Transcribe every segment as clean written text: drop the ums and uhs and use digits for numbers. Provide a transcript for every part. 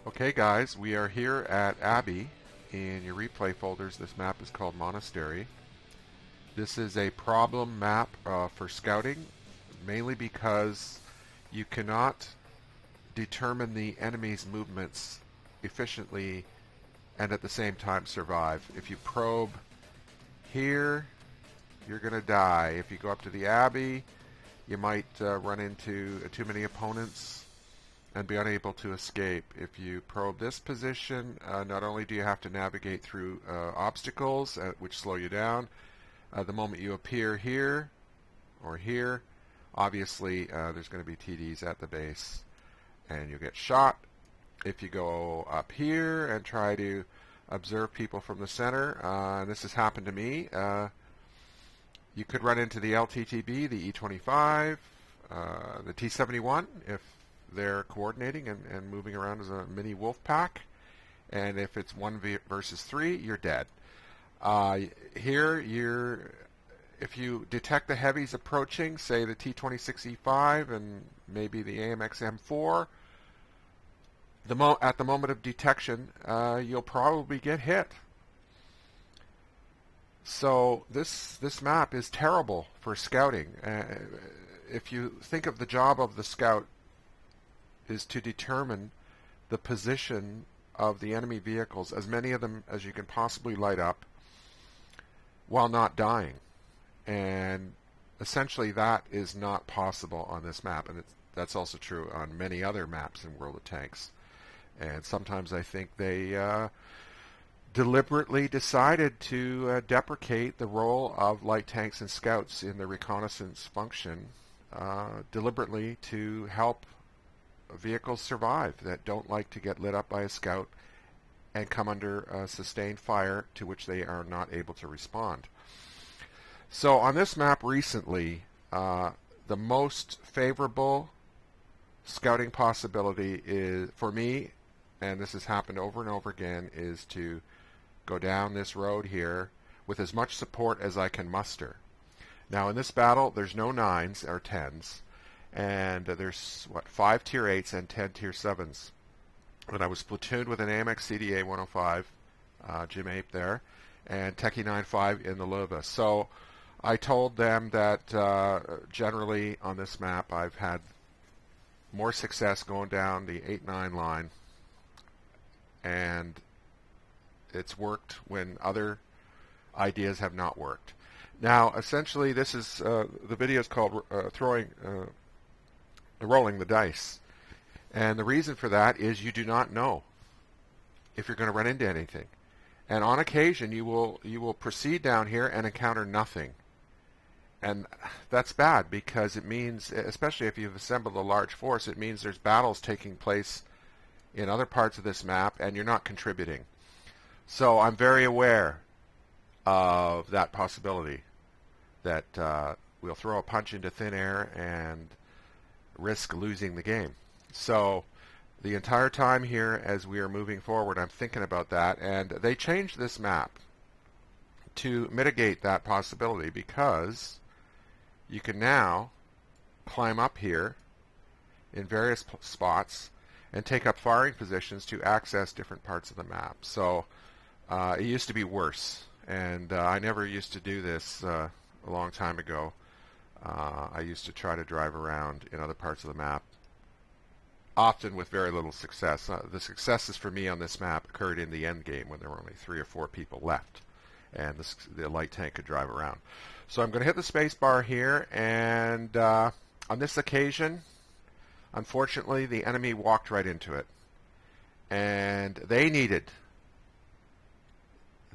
Okay guys, we are here at Abbey. In your replay folders, this map is called Monastery. This is a problem map for scouting, mainly because you cannot determine the enemy's movements efficiently and at the same time survive. If you probe here, you're going to die. If you go up to the Abbey, you might run into too many opponents and be unable to escape. If you probe this position, not only do you have to navigate through obstacles which slow you down, the moment you appear here or here, obviously there's going to be TDs at the base and you'll get shot. If you go up here and try to observe people from the center, and this has happened to me, you could run into the LTTB, the E25, the T71 if they're coordinating and moving around as a mini wolf pack, and if it's 1 versus 3, you're dead. Here, if you detect the heavies approaching, say the T26E5 and maybe the AMX M4, at the moment of detection, you'll probably get hit. So this map is terrible for scouting. If you think of the job of the scout is to determine the position of the enemy vehicles, as many of them as you can possibly light up, while not dying. And essentially that is not possible on this map, and that's also true on many other maps in World of Tanks. And sometimes I think they deliberately decided to deprecate the role of light tanks and scouts in the reconnaissance function, deliberately to help vehicles survive that don't like to get lit up by a scout and come under sustained fire to which they are not able to respond. So on this map recently, the most favorable scouting possibility is, for me, and this has happened over and over again, is to go down this road here with as much support as I can muster. Now in this battle, there's no 9s or 10s. And there's, 5 Tier 8s and 10 Tier 7s. And I was platooned with an AMX CDA 105, Jim Ape there, and Techie 95 in the Luva. So I told them that generally on this map I've had more success going down the 8-9 line, and it's worked when other ideas have not worked. Now essentially this is, the video is called rolling the dice, and the reason for that is you do not know if you're going to run into anything, and on occasion you will proceed down here and encounter nothing, and that's bad because it means, especially if you've assembled a large force, it means there's battles taking place in other parts of this map and you're not contributing. So I'm very aware of that possibility that we'll throw a punch into thin air and risk losing the game. So the entire time here as we are moving forward, I'm thinking about that, and they changed this map to mitigate that possibility because you can now climb up here in various spots and take up firing positions to access different parts of the map. So it used to be worse, and I never used to do this a long time ago. I used to try to drive around in other parts of the map, often with very little success. The successes for me on this map occurred in the end game when there were only 3 or 4 people left, and the light tank could drive around. So I'm going to hit the space bar here, and on this occasion, unfortunately, the enemy walked right into it, and they needed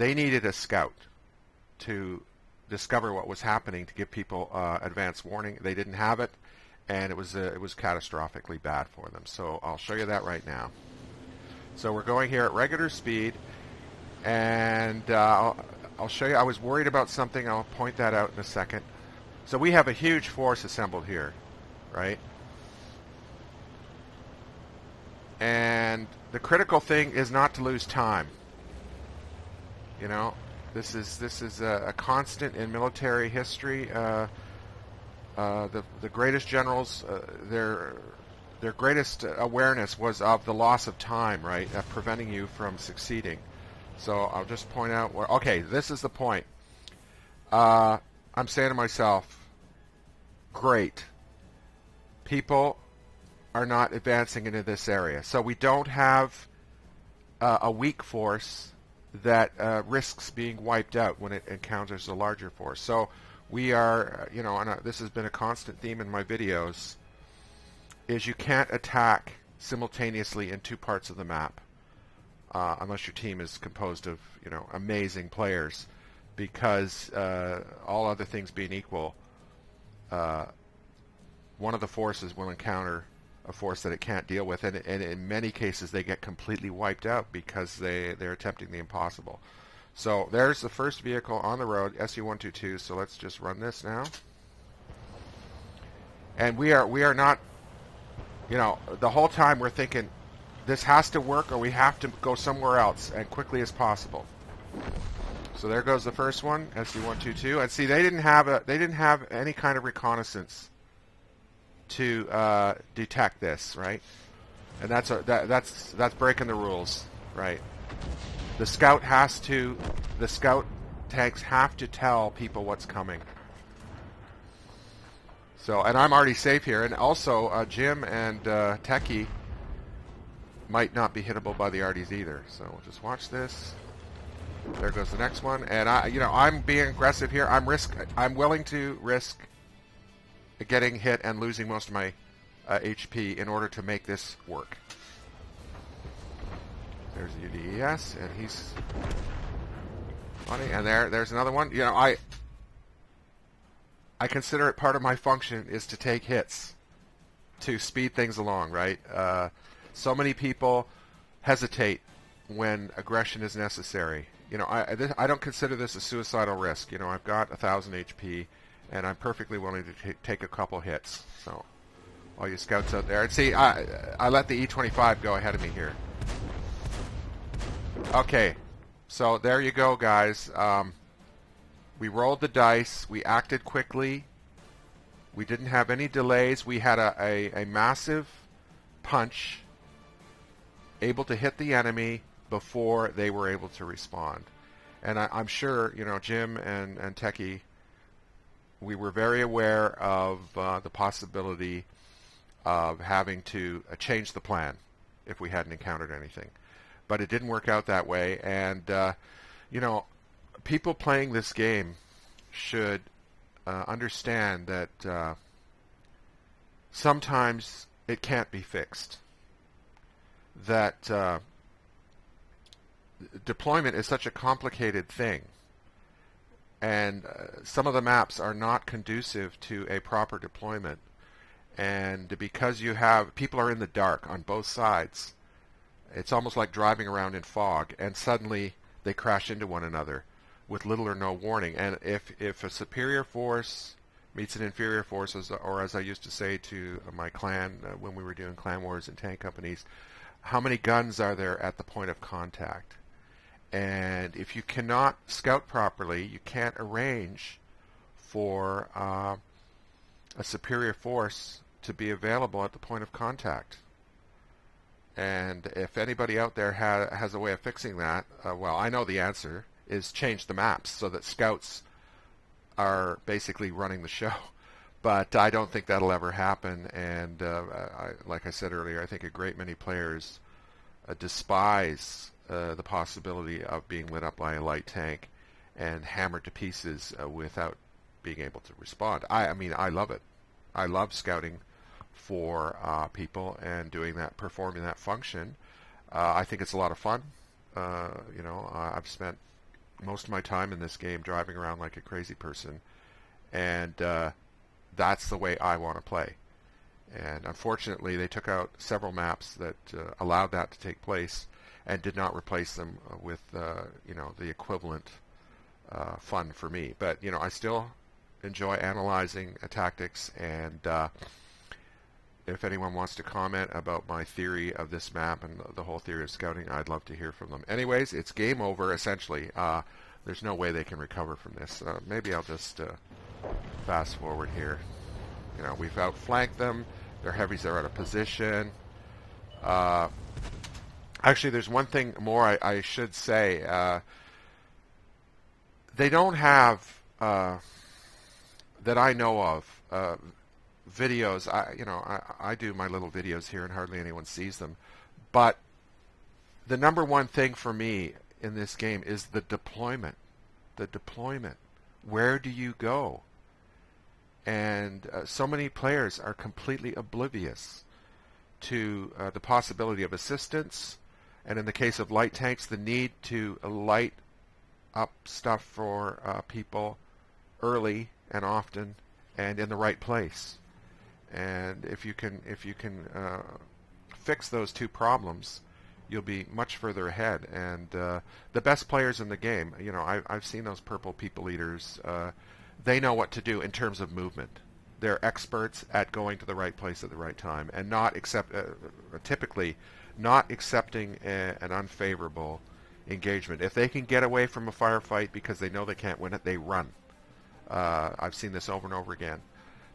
a scout to discover what was happening to give people advance warning. They didn't have it, and it was catastrophically bad for them. So I'll show you that right now. So we're going here at regular speed, and I'll show you. I was worried about something. I'll point that out in a second. So we have a huge force assembled here, right? And the critical thing is not to lose time. You know, this is a constant in military history. The greatest generals, their their greatest awareness was of the loss of time, right, preventing you from succeeding. So I'll just point out where. Okay, this is the point. I'm saying to myself, great. People are not advancing into this area, so we don't have a weak force that risks being wiped out when it encounters a larger force. So we are, and this has been a constant theme in my videos, is you can't attack simultaneously in two parts of the map unless your team is composed of, amazing players, because all other things being equal, one of the forces will encounter a force that it can't deal with, and in many cases they get completely wiped out because they're attempting the impossible. So there's the first vehicle on the road, SU-122. So let's just run this now. And we are not, the whole time we're thinking this has to work or we have to go somewhere else and quickly as possible. So there goes the first one, SU-122. And see, they didn't have any kind of reconnaissance to detect this, right? And that's breaking the rules, right? The scout tanks have to tell people what's coming. So, and I'm already safe here, and also Jim and Techie might not be hittable by the Arties either. So we'll just watch this. There goes the next one, and I'm being aggressive here. I'm willing to risk getting hit and losing most of my HP in order to make this work. There's the UDES, and he's funny. And there's another one. I consider it part of my function is to take hits to speed things along, right? So many people hesitate when aggression is necessary. I don't consider this a suicidal risk. I've got 1,000 HP, and I'm perfectly willing to take a couple hits. So, all you scouts out there, and see, I let the E-25 go ahead of me here. Okay, so there you go, guys. We rolled the dice. We acted quickly. We didn't have any delays. We had a massive punch, able to hit the enemy before they were able to respond. And I'm sure, Jim and Techie, we were very aware of the possibility of having to change the plan if we hadn't encountered anything. But it didn't work out that way. And, people playing this game should understand that sometimes it can't be fixed. That deployment is such a complicated thing. And some of the maps are not conducive to a proper deployment. And because people are in the dark on both sides, it's almost like driving around in fog, and suddenly they crash into one another with little or no warning. And if a superior force meets an inferior force, or as I used to say to my clan when we were doing clan wars and tank companies, how many guns are there at the point of contact? And if you cannot scout properly, you can't arrange for a superior force to be available at the point of contact. And if anybody out there has a way of fixing that, well, I know the answer is change the maps so that scouts are basically running the show. But I don't think that'll ever happen. And like I said earlier, I think a great many players despise the possibility of being lit up by a light tank and hammered to pieces without being able to respond. I mean, I love it. I love scouting for people and performing that function. I think it's a lot of fun. I've spent most of my time in this game driving around like a crazy person, and that's the way I want to play. And unfortunately, they took out several maps that allowed that to take place and did not replace them with the equivalent fun for me. But I still enjoy analyzing tactics, and if anyone wants to comment about my theory of this map and the whole theory of scouting, I'd love to hear from them. Anyways, it's game over, essentially. There's no way they can recover from this. Maybe I'll just fast forward here. We've outflanked them. Their heavies are out of position. Actually, there's one thing more I should say. They don't have, that I know of, videos. I do my little videos here, and hardly anyone sees them. But the number one thing for me in this game is the deployment. The deployment. Where do you go? And so many players are completely oblivious to the possibility of assistance, and in the case of light tanks, the need to light up stuff for people early and often and in the right place. And if you can fix those two problems, you'll be much further ahead. And the best players in the game, I've seen those purple people eaters. They know what to do in terms of movement. They're experts at going to the right place at the right time, and typically not accepting an unfavorable engagement. If they can get away from a firefight because they know they can't win it, they run. I've seen this over and over again,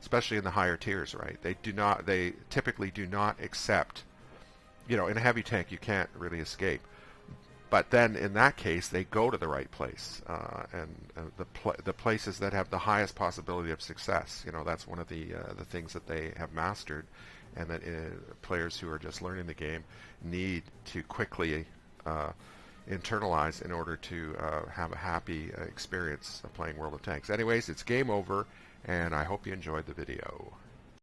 especially in the higher tiers. Right? They typically do not accept. In a heavy tank, you can't really escape. But then, in that case, they go to the right place, and the places that have the highest possibility of success. That's one of the things that they have mastered, and that players who are just learning the game need to quickly internalize in order to have a happy experience of playing World of Tanks. Anyways, it's game over, and I hope you enjoyed the video.